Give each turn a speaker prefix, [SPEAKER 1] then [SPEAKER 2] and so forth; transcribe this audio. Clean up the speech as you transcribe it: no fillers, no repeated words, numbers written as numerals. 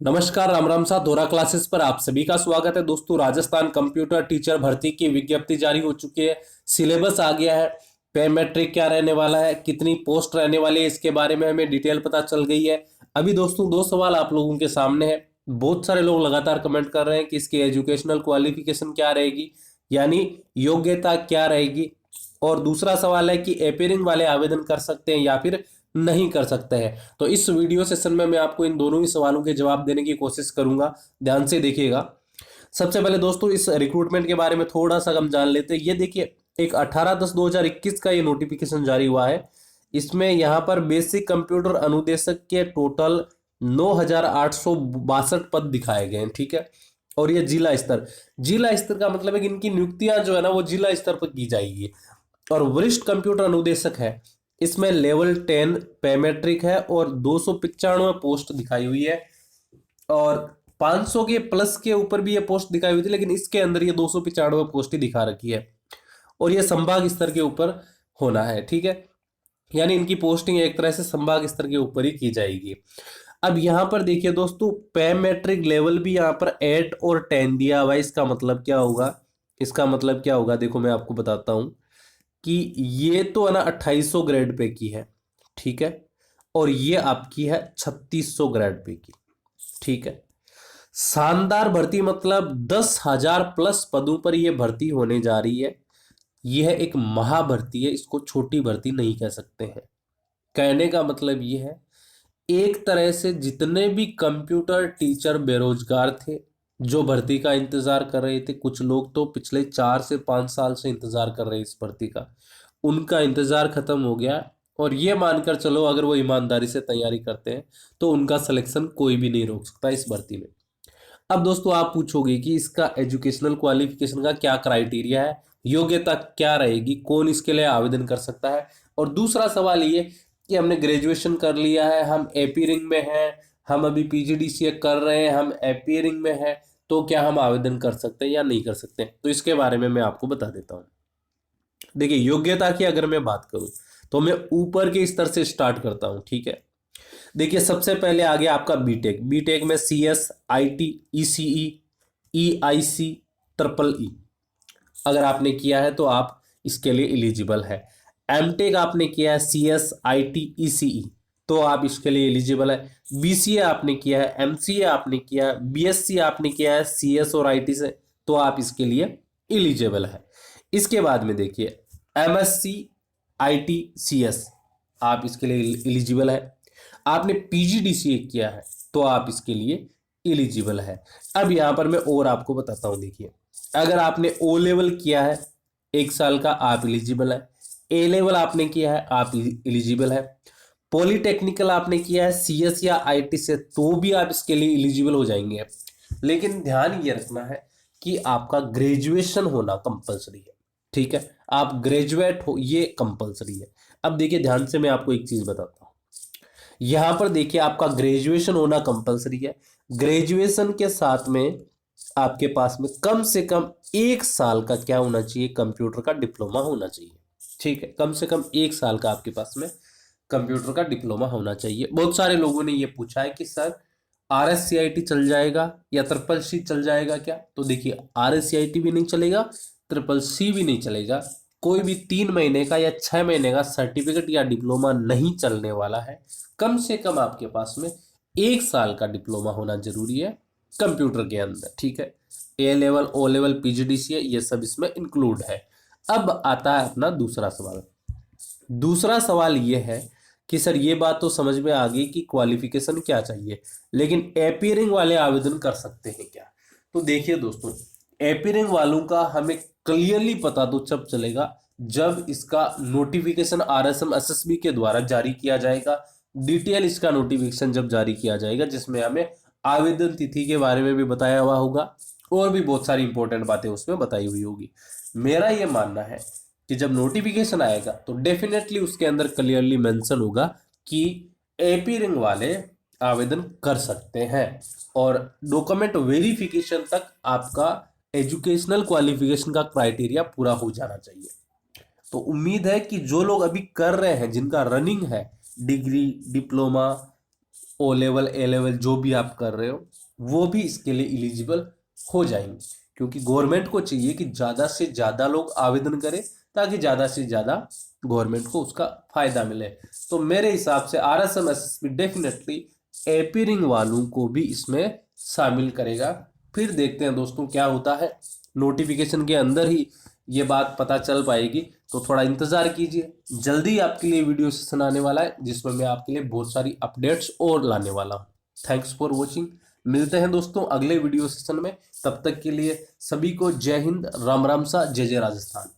[SPEAKER 1] नमस्कार, राम राम साथ दोहरा क्लासेस पर आप सभी का स्वागत है। दोस्तों, राजस्थान कंप्यूटर टीचर भर्ती की विज्ञप्ति जारी हो चुकी है। सिलेबस आ गया है। पे मैट्रिक क्या रहने वाला है, कितनी पोस्ट रहने वाली है, इसके बारे में हमें डिटेल पता चल गई है। अभी दोस्तों दो सवाल आप लोगों के सामने है। बहुत सारे लोग लगातार कमेंट कर रहे हैं कि इसकी एजुकेशनल क्वालिफिकेशन क्या रहेगी, यानी योग्यता क्या रहेगी। और दूसरा सवाल है कि अपेयरिंग वाले आवेदन कर सकते हैं या फिर नहीं कर सकते हैं। तो इस वीडियो सेशन में मैं आपको इन दोनों ही सवालों के जवाब देने की कोशिश करूंगा। ध्यान से देखिएगा। सबसे पहले दोस्तों इस रिक्रूटमेंट के बारे में थोड़ा सा हम जान लेते हैं। ये देखिए, एक 18/10/2021 का ये नोटिफिकेशन जारी हुआ है। इसमें यहाँ पर बेसिक कंप्यूटर अनुदेशक के टोटल 9,862 पद दिखाए गए हैं। ठीक है। और ये जिला स्तर का मतलब है कि इनकी नियुक्तियां जो है ना वो जिला स्तर पर की जाएगी। और वरिष्ठ कंप्यूटर अनुदेशक है, इसमें लेवल 10 पैमेट्रिक है और 295 पोस्ट दिखाई हुई है। और 500 के प्लस के ऊपर भी ये पोस्ट दिखाई हुई थी, लेकिन इसके अंदर ये 295 पोस्ट ही दिखा रखी है। और ये संभाग स्तर के ऊपर होना है। ठीक है। यानी इनकी पोस्टिंग एक तरह से संभाग स्तर के ऊपर ही की जाएगी। अब यहां पर देखिए दोस्तों, पैमेट्रिक लेवल भी यहां पर 8 और 10 दिया हुआ है। इसका मतलब क्या होगा, देखो मैं आपको बताता हूं कि ये तो है ना 2800 ग्रेड पे की है। ठीक है। और ये आपकी है 3600 ग्रेड पे की। ठीक है। शानदार भर्ती, मतलब 10,000 प्लस पदों पर यह भर्ती होने जा रही है। यह एक महाभर्ती है, इसको छोटी भर्ती नहीं कह सकते हैं। कहने का मतलब यह है, एक तरह से जितने भी कंप्यूटर टीचर बेरोजगार थे जो भर्ती का इंतजार कर रहे थे, कुछ लोग तो पिछले 4 से 5 साल से इंतजार कर रहे हैं इस भर्ती का, उनका इंतजार खत्म हो गया। और ये मानकर चलो, अगर वो ईमानदारी से तैयारी करते हैं तो उनका सिलेक्शन कोई भी नहीं रोक सकता इस भर्ती में। अब दोस्तों आप पूछोगे कि इसका एजुकेशनल क्वालिफिकेशन का क्या क्राइटेरिया है, योग्यता क्या रहेगी, कौन इसके लिए आवेदन कर सकता है। और दूसरा सवाल ये कि हमने ग्रेजुएशन कर लिया है, हम एपीयरिंग में हैं, हम अभी पीजीडीसीए कर रहे हैं, हम एपीयरिंग में हैं, तो क्या हम आवेदन कर सकते हैं या नहीं कर सकते हैं। तो इसके बारे में मैं आपको बता देता हूँ। देखिए, योग्यता की अगर मैं बात करूं तो मैं ऊपर के स्तर से स्टार्ट करता हूं। ठीक है। देखिए, सबसे पहले आ गया आपका बीटेक। बीटेक में CS, IT, ECE, EIC, triple E अगर आपने किया है तो आप इसके लिए एलिजिबल है। एमटेक आपने किया है CS, IT, ECE, तो आप इसके लिए एलिजिबल है। BCA आपने किया है, MCA आपने किया है, BSc आपने किया है CS और IT से, तो आप इसके लिए एलिजिबल है। इसके बाद में देखिए, MSc IT CS, आप इसके लिए एलिजिबल है। आपने PGDCA किया है तो आप इसके लिए एलिजिबल है। अब यहां पर मैं और आपको बताता हूं। देखिए, अगर आपने O लेवल किया है 1 साल का, आप एलिजिबल है। A लेवल आपने किया है, आप एलिजिबल है। पॉलिटेक्निकल आपने किया है CS या IT से, तो भी आप इसके लिए एलिजिबल हो जाएंगे। लेकिन ध्यान ये रखना है कि आपका ग्रेजुएशन होना कंपलसरी है। ठीक है। आप ग्रेजुएट हो, ये कंपलसरी है। अब देखिए, ध्यान से मैं आपको एक चीज बताता हूं। यहां पर देखिए, आपका ग्रेजुएशन होना कंपलसरी है। ग्रेजुएशन के साथ में आपके पास में कम से कम 1 साल का क्या होना चाहिए, कंप्यूटर का डिप्लोमा होना चाहिए। ठीक है। कम से कम 1 साल का आपके पास में कंप्यूटर का डिप्लोमा होना चाहिए। बहुत सारे लोगों ने ये पूछा है कि सर RSCIT चल जाएगा या ट्रिपल सी चल जाएगा क्या। तो देखिए, RSCIT भी नहीं चलेगा, ट्रिपल सी भी नहीं चलेगा। कोई भी 3 महीने का या 6 महीने का सर्टिफिकेट या डिप्लोमा नहीं चलने वाला है। कम से कम आपके पास में 1 साल का डिप्लोमा होना जरूरी है कंप्यूटर के अंदर। ठीक है। A level, O level, PGDCA, ये सब इसमें इंक्लूड है। अब आता है अपना दूसरा सवाल। दूसरा सवाल ये है कि सर ये बात तो समझ में आ गई कि क्वालिफिकेशन क्या चाहिए, लेकिन एपियरिंग वाले आवेदन कर सकते हैं क्या। तो देखिए दोस्तों, एपियरिंग वालों का हमें क्लियरली पता तो जब चलेगा जब इसका नोटिफिकेशन RSM SSB के द्वारा जारी किया जाएगा। डिटेल इसका नोटिफिकेशन जब जारी किया जाएगा, जिसमें हमें आवेदन तिथि के बारे में भी बताया हुआ होगा और भी बहुत सारी इंपॉर्टेंट बातें उसमें बताई हुई होगी। मेरा ये मानना है कि जब नोटिफिकेशन आएगा तो डेफिनेटली उसके अंदर क्लियरली मेंशन होगा कि एपीयरिंग वाले आवेदन कर सकते हैं। और डॉक्यूमेंट वेरिफिकेशन तक आपका एजुकेशनल क्वालिफिकेशन का क्राइटेरिया पूरा हो जाना चाहिए। तो उम्मीद है कि जो लोग अभी कर रहे हैं, जिनका रनिंग है degree, diploma, O level A level जो भी आप कर रहे हो वो भी इसके लिए एलिजिबल हो जाएंगे, क्योंकि गवर्नमेंट को चाहिए कि ज़्यादा से ज़्यादा लोग आवेदन करें ताकि ज़्यादा से ज़्यादा गवर्नमेंट को उसका फायदा मिले। तो मेरे हिसाब से RSM SSB डेफिनेटली एपीरिंग वालों को भी इसमें शामिल करेगा। फिर देखते हैं दोस्तों क्या होता है, नोटिफिकेशन के अंदर ही ये बात पता चल पाएगी, तो थोड़ा इंतज़ार कीजिए। जल्दी आपके लिए वीडियो सेशन आने वाला है जिसमें मैं आपके लिए बहुत सारी अपडेट्स और लाने वाला हूँ। Thanks for watching. मिलते हैं दोस्तों अगले वीडियो सेशन में, तब तक के लिए सभी को जय हिंद, राम राम सा, जय जय राजस्थान।